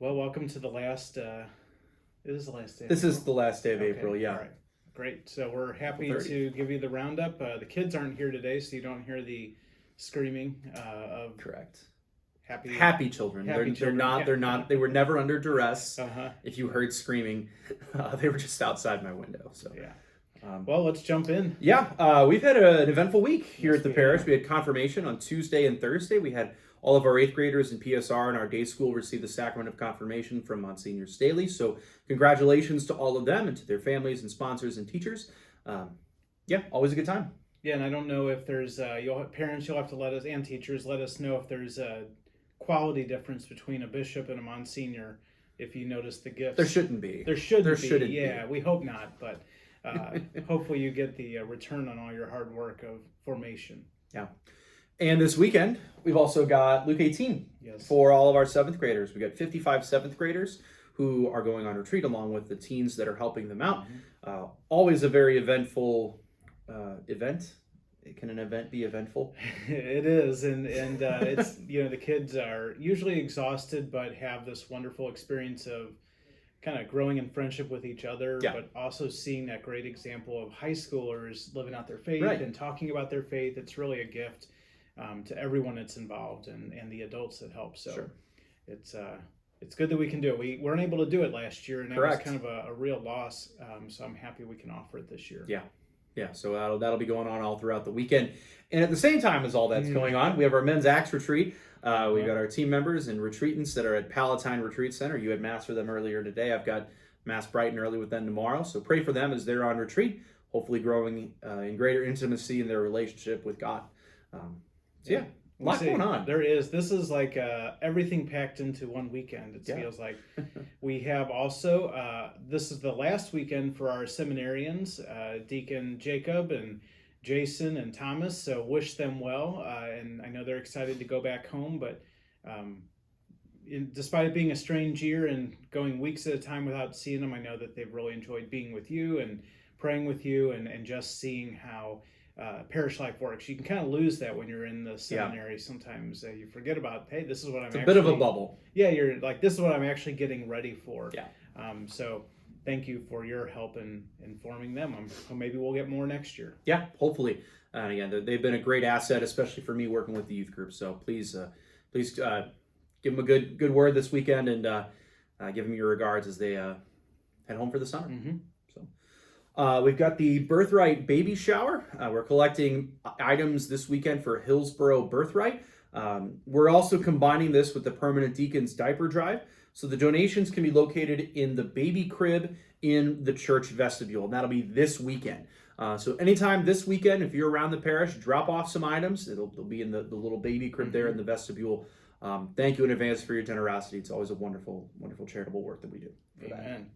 Well, welcome to the last. It is the last day. This is the last day of April, yeah. All right. Great. So we're happy April 30th. to give you the roundup. The kids aren't here today, so you don't hear the screaming of Correct. happy children. Happy They're children. not. They're not. They were never under duress. Uh-huh. If you heard screaming, they were just outside my window. So Yeah. Well, let's jump in. we've had an eventful week here Yes, at the we parish. have. We had confirmation on Tuesday and Thursday. We had all of our 8th graders in PSR and our day school receive the sacrament of confirmation from Monsignor Staley. So congratulations to all of them and to their families and sponsors and teachers. Always a good time. Yeah, and I don't know if there's parents. You'll have to let us, and teachers, let us know if there's a quality difference between a bishop and a monsignor. If you notice the gifts, There shouldn't be. There shouldn't be. be. Yeah, we hope not, but hopefully you get the return on all your hard work of formation. Yeah. And this weekend, we've also got Luke 18 Yes. for all of our 7th graders. We got 55 7th graders who are going on retreat along with the teens that are helping them out. Always a very eventful event. Can an event be eventful? It is, and it's the kids are usually exhausted, but have this wonderful experience of kind of growing in friendship with each other, but also seeing that great example of high schoolers living out their faith and talking about their faith. It's really a gift to everyone that's involved and the adults that help. So it's good that we can do it. We weren't able to do it last year, and that was kind of a real loss. So I'm happy we can offer it this year. Yeah, so that'll be going on all throughout the weekend. And at the same time as all that's going on, we have our men's Acts retreat. We've got our team members and retreatants that are at Palatine Retreat Center. You had Mass for them earlier today. I've got Mass bright and early with them tomorrow. So pray for them as they're on retreat, hopefully growing in greater intimacy in their relationship with God. A lot going on. There is. This is like everything packed into one weekend, it feels like. We have also, this is the last weekend for our seminarians, Deacon Jacob and Jason and Thomas, so wish them well. And I know they're excited to go back home, but despite it being a strange year and going weeks at a time without seeing them, I know that they've really enjoyed being with you and praying with you and just seeing how parish life works. You can kind of lose that when you're in the seminary. Sometimes you forget about, hey, this is what It's a bit of a bubble. Yeah, you're like, this is what I'm actually getting ready for. Yeah. So thank you for your help in informing them. Maybe we'll get more next year. Yeah, hopefully. And again, they've been a great asset, especially for me working with the youth group. So please give them a good word this weekend and give them your regards as they head home for the summer. Mm-hmm. We've got the Birthright baby shower. We're collecting items this weekend for Hillsborough Birthright. We're also combining this with the Permanent Deacons Diaper Drive. So the donations can be located in the baby crib in the church vestibule. And that'll be this weekend. So anytime this weekend, if you're around the parish, drop off some items. They'll be in the little baby crib there in the vestibule. Thank you in advance for your generosity. It's always a wonderful, wonderful charitable work that we do. Amen.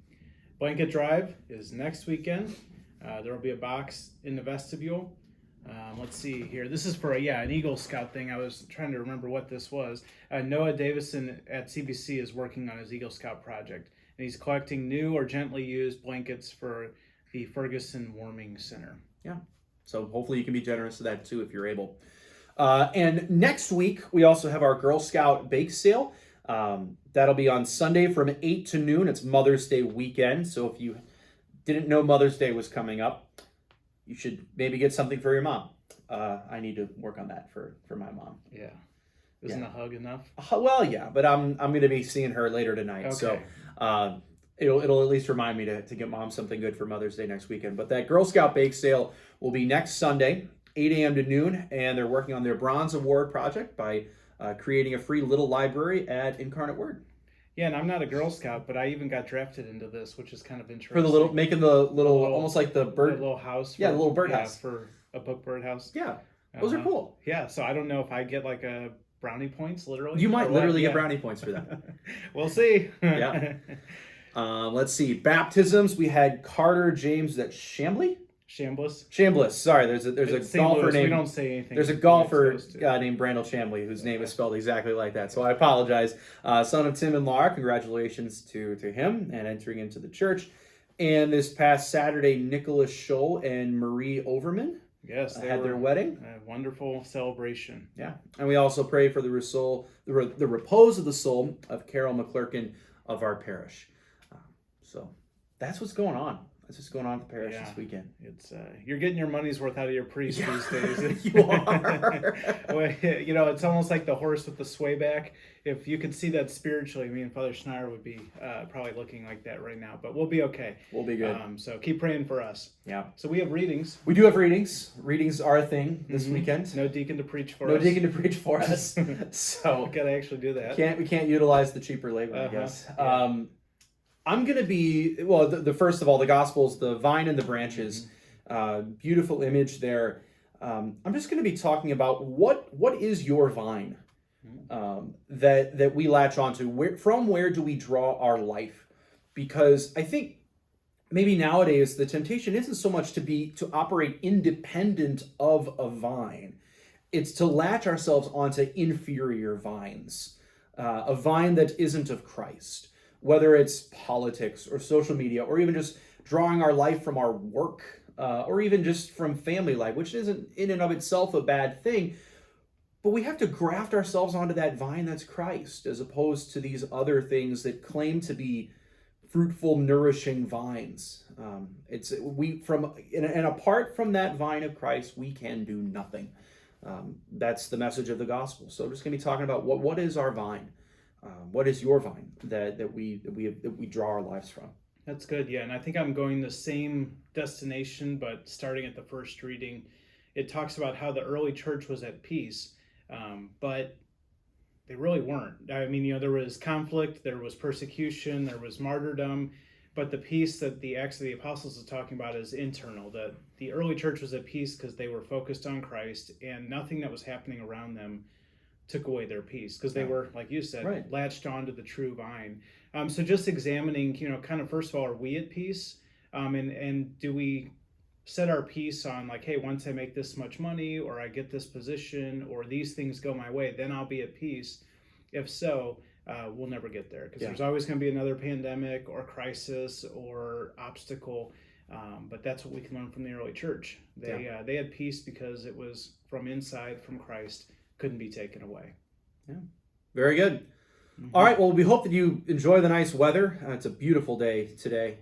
Blanket drive is next weekend. There will be a box in the vestibule. Let's see here. This is for an Eagle Scout thing. I was trying to remember what this was. Noah Davison at CBC is working on his Eagle Scout project, and he's collecting new or gently used blankets for the Ferguson Warming Center. Yeah. So hopefully you can be generous to that too if you're able. And next week we also have our Girl Scout bake sale. That'll be on Sunday from 8 to noon. It's Mother's Day weekend. So if you didn't know Mother's Day was coming up, you should maybe get something for your mom. I need to work on that for my mom. Yeah. Isn't a hug enough? Well, yeah, but I'm going to be seeing her later tonight. Okay. So it'll at least remind me to get mom something good for Mother's Day next weekend. But that Girl Scout bake sale will be next Sunday, 8 a.m. to noon. And they're working on their Bronze Award project by creating a free little library at Incarnate Word. Yeah, and I'm not a Girl Scout, but I even got drafted into this, which is kind of interesting. For the making the little almost like the bird, the little house. The little birdhouse for a book birdhouse. Yeah, those are cool. Yeah, so I don't know if I get like a brownie points, literally. You might literally get brownie points for that. We'll see. Yeah. Let's see. Baptisms. We had Carter James at Chambly. Chambliss. Sorry, there's a golfer named. We don't say anything. There's a golfer named Brandel Chambly whose name is spelled exactly like that. So I apologize. Son of Tim and Laura. Congratulations to him and entering into the church. And this past Saturday, Nicholas Scholl and Marie Overman Yes, they had their wedding. A wonderful celebration. Yeah, and we also pray for the repose of the soul of Carol McClurkin of our parish. So that's what's going on. That's what's going on at the parish this weekend. It's you're getting your money's worth out of your priest these days. You are. Well, you know, it's almost like the horse with the sway back. If you could see that spiritually, me and Father Schneider would be probably looking like that right now. But we'll be okay. We'll be good. So keep praying for us. Yeah. So we have readings. We do have readings. Readings are a thing this weekend. No deacon to preach for us. No deacon to preach for us. So we gotta actually do that. We can't utilize the cheaper labor, I guess. Yeah. I'm going to be, well, the first of all, the Gospels, the vine and the branches, beautiful image there. I'm just going to be talking about what is your vine that we latch onto? From where do we draw our life? Because I think maybe nowadays the temptation isn't so much to operate independent of a vine. It's to latch ourselves onto inferior vines, a vine that isn't of Christ. Whether it's politics or social media or even just drawing our life from our work or even just from family life, which isn't in and of itself a bad thing, but we have to graft ourselves onto that vine that's Christ as opposed to these other things that claim to be fruitful, nourishing vines. And apart from that vine of Christ, we can do nothing. That's the message of the gospel. So we're just going to be talking about what is our vine. What is your vine that we draw our lives from? That's good, yeah. And I think I'm going the same destination, but starting at the first reading, it talks about how the early church was at peace, but they really weren't. I mean, you know, there was conflict, there was persecution, there was martyrdom, but the peace that the Acts of the Apostles is talking about is internal. That the early church was at peace because they were focused on Christ, and nothing that was happening around them took away their peace because they were, like you said, latched on to the true vine. So just examining, you know, kind of first of all, are we at peace? And do we set our peace on like, hey, once I make this much money or I get this position or these things go my way, then I'll be at peace. If so, we'll never get there because there's always going to be another pandemic or crisis or obstacle. But that's what we can learn from the early church. They had peace because it was from inside, from Christ. Couldn't be taken away. Yeah, very good. All right, well, we hope that you enjoy the nice weather. It's a beautiful day today.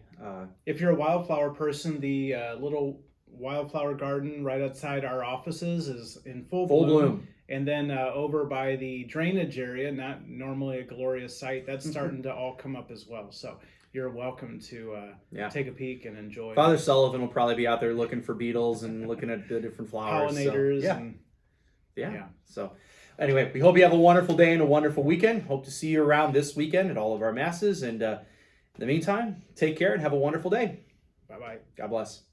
If you're a wildflower person, the little wildflower garden right outside our offices is in full bloom. And then over by the drainage area, not normally a glorious sight, that's starting to all come up as well. So you're welcome to take a peek and enjoy. Father Sullivan will probably be out there looking for beetles and looking at the different flowers. Pollinators. So, yeah. So anyway, we hope you have a wonderful day and a wonderful weekend. Hope to see you around this weekend at all of our masses. And in the meantime, take care and have a wonderful day. Bye-bye. God bless.